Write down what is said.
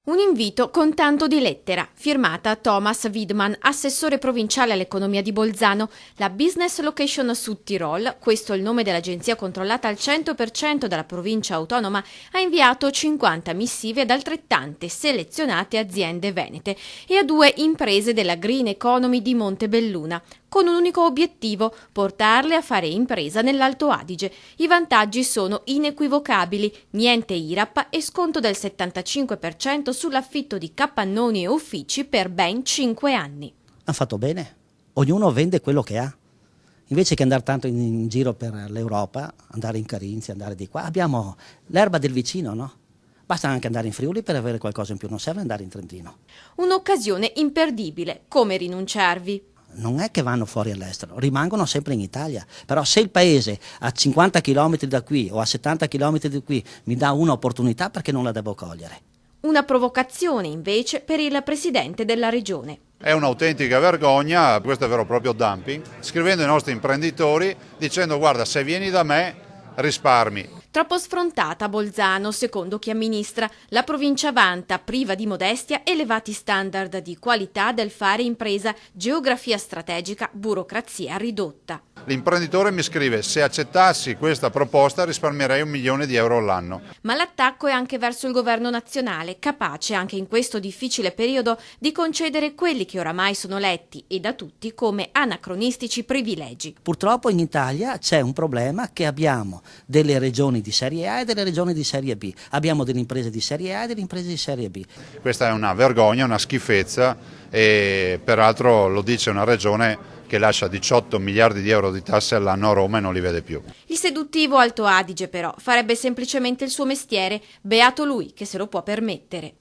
Un invito con tanto di lettera, firmata Thomas Widmann, assessore provinciale all'economia di Bolzano. La Business Location Sud Tirol, questo è il nome dell'agenzia controllata al 100% dalla provincia autonoma, ha inviato 50 missive ad altrettante selezionate aziende venete e a 2 imprese della Green Economy di Montebelluna, con un unico obiettivo: portarle a fare impresa nell'Alto Adige. I vantaggi sono inequivocabili: niente IRAP e sconto del 75% sull'affitto di capannoni e uffici per ben 5 anni. Hanno fatto bene, ognuno vende quello che ha. Invece che andare tanto in giro per l'Europa, andare in Carinzia, andare di qua, abbiamo l'erba del vicino, no? Basta anche andare in Friuli per avere qualcosa in più, non serve andare in Trentino. Un'occasione imperdibile, come rinunciarvi? Non è che vanno fuori all'estero, rimangono sempre in Italia. Però se il paese a 50 km da qui o a 70 km da qui mi dà un'opportunità, perché non la devo cogliere? Una provocazione invece per il presidente della regione. È un'autentica vergogna, questo è vero e proprio dumping, scrivendo ai nostri imprenditori dicendo: guarda, se vieni da me risparmi. Troppo sfrontata Bolzano, secondo chi amministra. La provincia vanta, priva di modestia, elevati standard di qualità del fare impresa, geografia strategica, burocrazia ridotta. L'imprenditore mi scrive: se accettassi questa proposta risparmierei 1 milione di euro all'anno. Ma l'attacco è anche verso il governo nazionale, capace anche in questo difficile periodo di concedere quelli che oramai sono letti e da tutti come anacronistici privilegi. Purtroppo in Italia c'è un problema, che abbiamo delle regioni di serie A e delle regioni di serie B. Abbiamo delle imprese di serie A e delle imprese di serie B. Questa è una vergogna, una schifezza, e peraltro lo dice una regione che lascia 18 miliardi di euro di tasse all'anno a Roma e non li vede più. Il seduttivo Alto Adige però farebbe semplicemente il suo mestiere, beato lui che se lo può permettere.